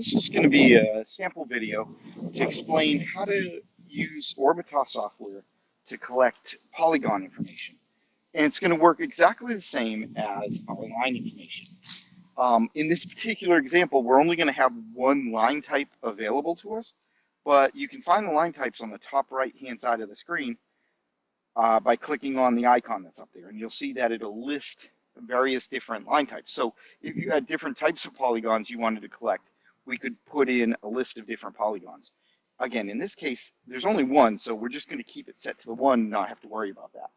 This is going to be a sample video to explain how to use Orbitas software to collect polygon information. And it's going to work exactly the same as our line information. In this particular example, we're only going to have one line type available to us, but you can find the line types on the top right-hand side of the screen by clicking on the icon that's up there. And you'll see that it'll list various different line types. So if you had different types of polygons you wanted to collect, we could put in a list of different polygons. Again, in this case, there's only one, so we're just going to keep it set to the one and not have to worry about that.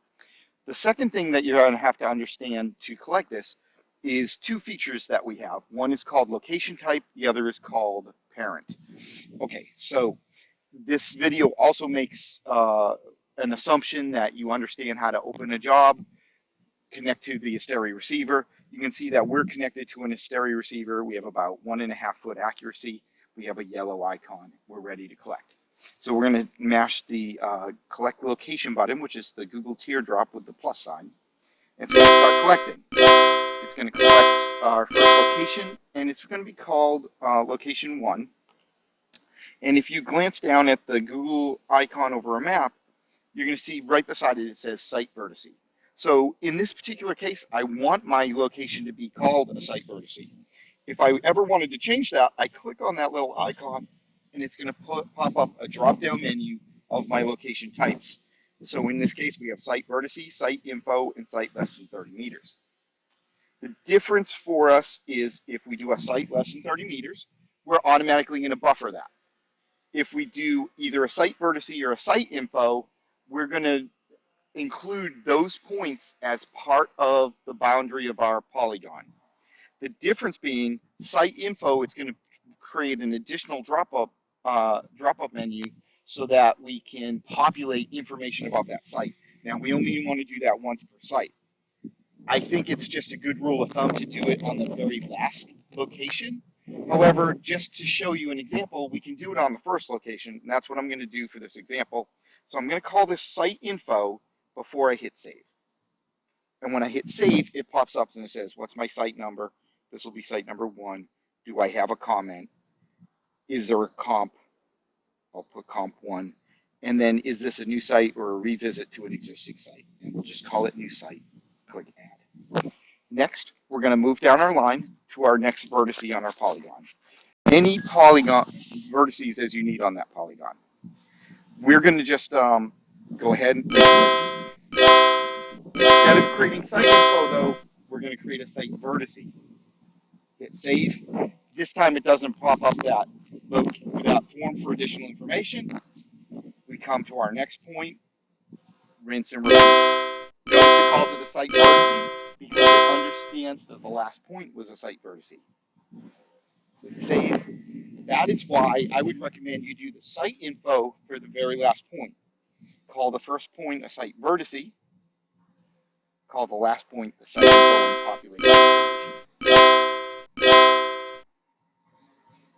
The second thing that you're going to have to understand to collect this is two features that we have. One is called location type, the other is called parent. Okay, so this video also makes an assumption that you understand how to open a job, connect to the USDA receiver. You can see that we're connected to an USDA receiver. We have about 1.5 foot accuracy. We have a yellow icon. We're ready to collect. So we're going to mash the collect location button, which is the Google teardrop with the plus sign. And it's going to start collecting. It's going to collect our first location, and it's going to be called location 1. And if you glance down at the Google icon over a map, you're going to see right beside it, it says site vertice. So in this particular case, I want my location to be called a site vertice. If I ever wanted to change that, I click on that little icon, and it's going to pop up a drop-down menu of my location types. So in this case, we have site vertice, site info, and site less than 30 meters. The difference for us is if we do a site less than 30 meters, we're automatically going to buffer that. If we do either a site vertice or a site info, we're going to include those points as part of the boundary of our polygon. The difference being site info, it's going to create an additional drop-up menu so that we can populate information about that site. Now, we only want to do that once per site. I think it's just a good rule of thumb to do it on the very last location. However, just to show you an example, we can do it on the first location, and that's what I'm going to do for this example. So I'm going to call this site info before I hit save. And when I hit save, it pops up and it says, what's my site number? This will be site number 1. Do I have a comment? Is there a comp? I'll put comp 1. And then is this a new site or a revisit to an existing site? And we'll just call it new site. Click add. Next, we're going to move down our line to our next vertice on our polygon. Any polygon vertices as you need on that polygon. We're going to just go ahead and instead of creating site info though, we're going to create a site vertice. Hit save. This time it doesn't pop up that form for additional information. We come to our next point, rinse and repeat. Notice it calls it a site vertice because it understands that the last point was a site vertice. Click save. That is why I would recommend you do the site info for the very last point. Call the first point a site vertice. Call the last point the site info and population.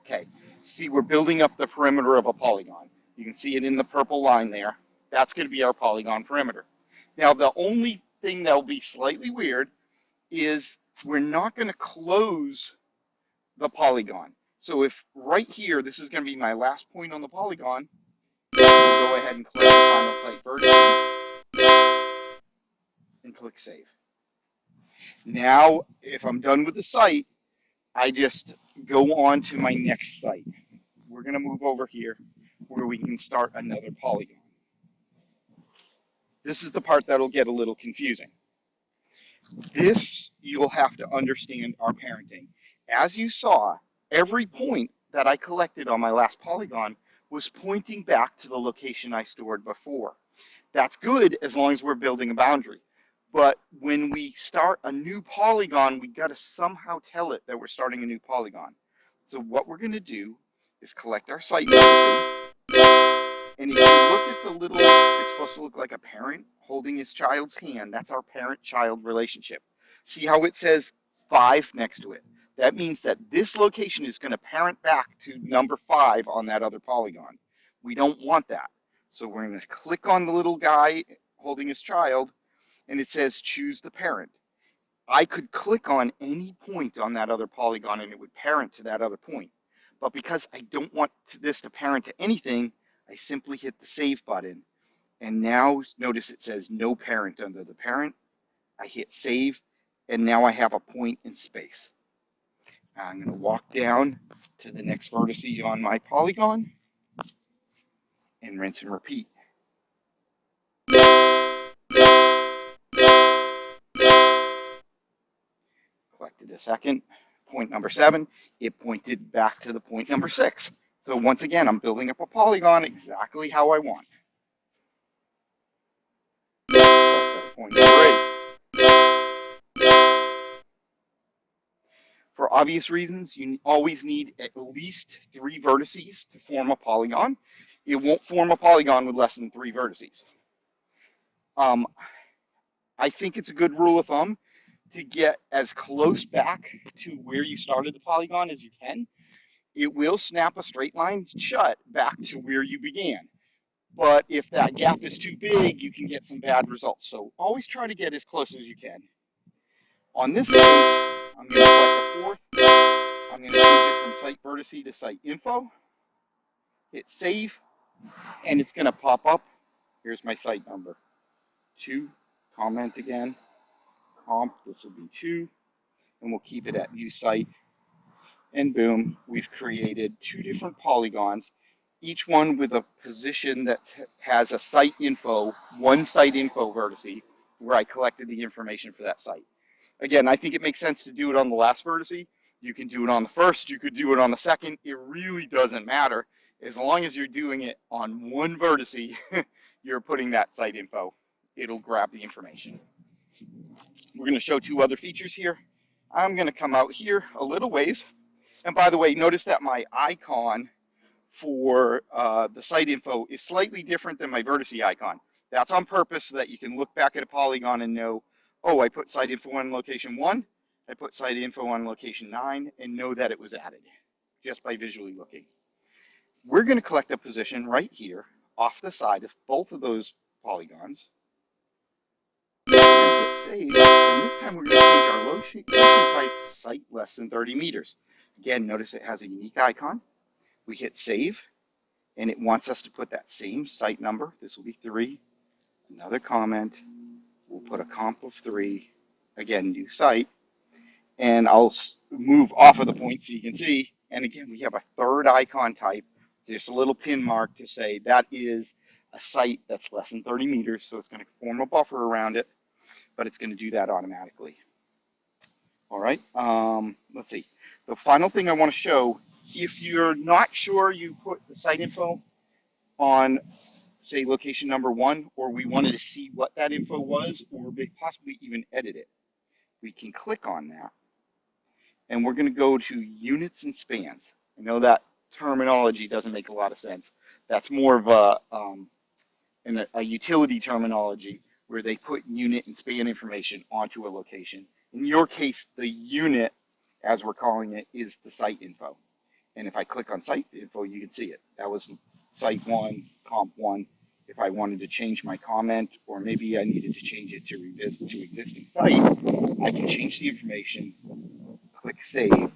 Okay, see we're building up the perimeter of a polygon. You can see it in the purple line there. That's going to be our polygon perimeter. Now the only thing that will be slightly weird is we're not going to close the polygon. So if right here, this is going to be my last point on the polygon, we'll go ahead and click the final site vertice and click save. Now, if I'm done with the site, I just go on to my next site. We're going to move over here where we can start another polygon. This is the part that'll get a little confusing. This, you'll have to understand our parenting. As you saw, every point that I collected on my last polygon was pointing back to the location I stored before. That's good as long as we're building a boundary. But when we start a new polygon, we got to somehow tell it that we're starting a new polygon. So what we're going to do is collect our site vertice. And if you look at the little, it's supposed to look like a parent holding his child's hand. That's our parent-child relationship. See how it says 5 next to it? That means that this location is going to parent back to number 5 on that other polygon. We don't want that. So we're going to click on the little guy holding his child, and it says choose the parent. I could click on any point on that other polygon, and it would parent to that other point. But because I don't want this to parent to anything, I simply hit the save button. And now notice it says no parent under the parent. I hit save, and now I have a point in space. I'm going to walk down to the next vertice on my polygon and rinse and repeat. Collected a second. Point number 7, it pointed back to the point number 6. So once again, I'm building up a polygon exactly how I want. Point number 8. For obvious reasons, you always need at least 3 vertices to form a polygon. It won't form a polygon with less than 3 vertices. I think it's a good rule of thumb to get as close back to where you started the polygon as you can. It will snap a straight line shut back to where you began. But if that gap is too big, you can get some bad results. So always try to get as close as you can. On this case, I'm going to select a fourth. I'm going to change it from site vertice to site info. Hit save, and it's going to pop up. Here's my site number. 2, comment again. Comp, this will be 2, and we'll keep it at new site. And boom, we've created 2 different polygons, each one with a position that has a site info, one site info vertice where I collected the information for that site. Again, I think it makes sense to do it on the last vertice. You can do it on the first, you could do it on the second. It really doesn't matter. As long as you're doing it on one vertice, you're putting that site info. It'll grab the information. We're going to show 2 other features here. I'm going to come out here a little ways. And by the way, notice that my icon for the site info is slightly different than my vertice icon. That's on purpose so that you can look back at a polygon and know, oh, I put site info on location 1, I put site info on location 9, and know that it was added just by visually looking. We're going to collect a position right here off the side of both of those polygons. We're going to hit save, and this time we're going to change our location type to site less than 30 meters. Again, notice it has a unique icon. We hit save, and it wants us to put that same site number. This will be 3. Another comment. We'll put a comp of 3. Again, new site. And I'll move off of the point so you can see. And again, we have a third icon type. Just a little pin mark to say that is a site that's less than 30 meters. So it's going to form a buffer around it, but it's going to do that automatically. All right. Let's see. The final thing I want to show, if you're not sure you put the site info on, say, location number 1, or we wanted to see what that info was, or possibly even edit it, we can click on that. And we're going to go to units and spans. I know that terminology doesn't make a lot of sense. That's more of a utility terminology where they put unit and span information onto a location. In your case, the unit, as we're calling it, is the site info. And if I click on site info, you can see it. That was site 1, comp 1. If I wanted to change my comment, or maybe I needed to change it to revisit to existing site, I can change the information, click save,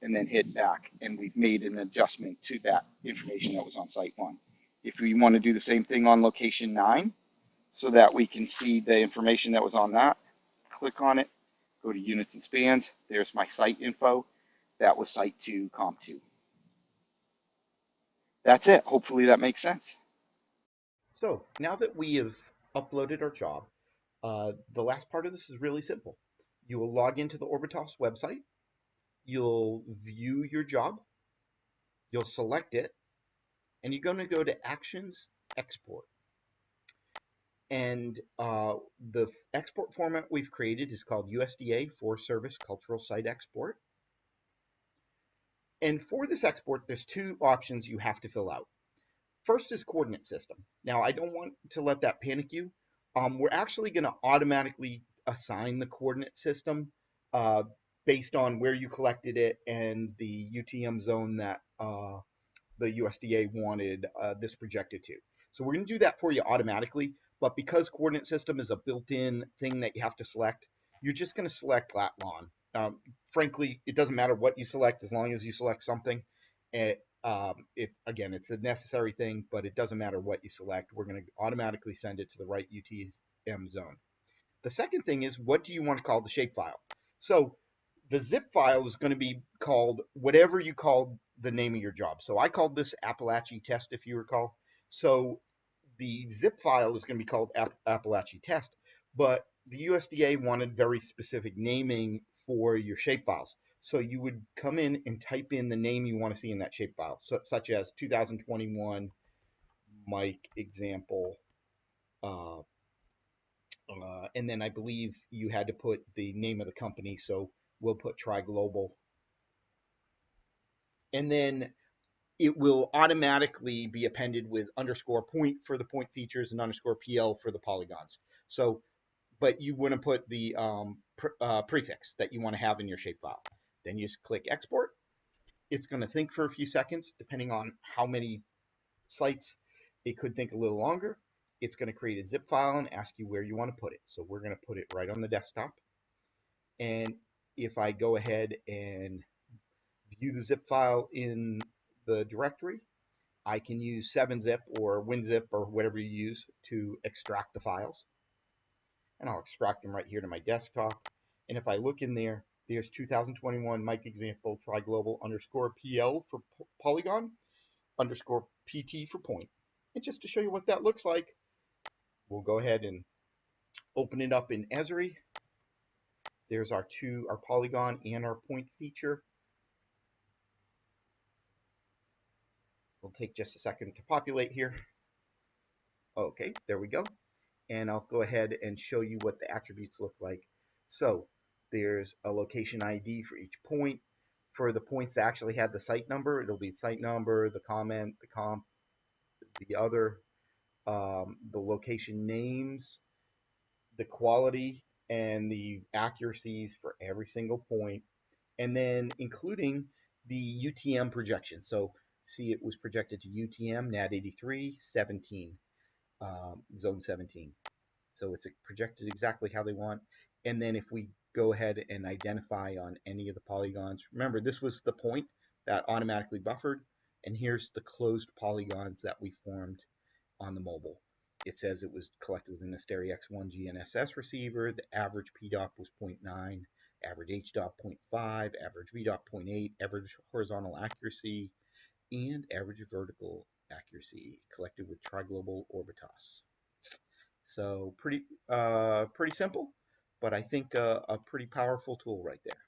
and then hit back. And we've made an adjustment to that information that was on site 1. If we want to do the same thing on location 9, so that we can see the information that was on that, click on it, go to units and spans. There's my site info. That was site 2, comp 2. That's it. Hopefully that makes sense. So now that we have uploaded our job, the last part of this is really simple. You will log into the Orbitas website, you'll view your job, you'll select it, and you're going to go to Actions, Export. And the export format we've created is called USDA Forest Service Cultural Site Export. And for this export, there's 2 options you have to fill out. First is coordinate system. Now, I don't want to let that panic you. We're actually going to automatically assign the coordinate system based on where you collected it and the UTM zone that the USDA wanted this projected to. So we're going to do that for you automatically, but because coordinate system is a built-in thing that you have to select, you're just going to select lat lon. Frankly, it doesn't matter what you select as long as you select something. Again, it's a necessary thing, but it doesn't matter what you select. We're going to automatically send it to the right UTM zone. The second thing is, what do you want to call the shapefile? So the zip file is going to be called whatever you called the name of your job. So I called this Appalachia test, if you recall. So the zip file is going to be called Appalachia test, but the USDA wanted very specific naming for your shapefiles. So you would come in and type in the name you want to see in that shapefile, such as 2021 Mike example, uh, and then I believe you had to put the name of the company. So we'll put Tri Global, and then it will automatically be appended with underscore point for the point features and underscore PL for the polygons. So, but you want to put the prefix that you want to have in your shapefile. Then you just click export. It's going to think for a few seconds, depending on how many sites. It could think a little longer. It's going to create a zip file and ask you where you want to put it. So we're going to put it right on the desktop. And if I go ahead and view the zip file in the directory, I can use 7-zip or WinZip or whatever you use to extract the files. And I'll extract them right here to my desktop. And if I look in there, there's 2021 Mike example try global underscore PL for polygon underscore PT for point. And just to show you what that looks like, we'll go ahead and open it up in Esri. There's our polygon and our point feature. It'll take just a second to populate here. Okay, there we go. And I'll go ahead and show you what the attributes look like. So there's a location ID for each point. For the points that actually have the site number, it'll be the site number, the comment, the comp, the other, the location names, the quality, and the accuracies for every single point, and then including the UTM projection. So see, it was projected to UTM, NAD 83, 17, zone 17. So it's projected exactly how they want. And then if we go ahead and identify on any of the polygons, remember this was the point that automatically buffered, and here's the closed polygons that we formed on the mobile. It says it was collected within the Stereo X1 GNSS receiver. The average PDOP was 0.9, average HDOP 0.5, average VDOP 0.8, average horizontal accuracy, and average vertical accuracy collected with Tri-Global Orbitas. So pretty simple, but I think a pretty powerful tool right there.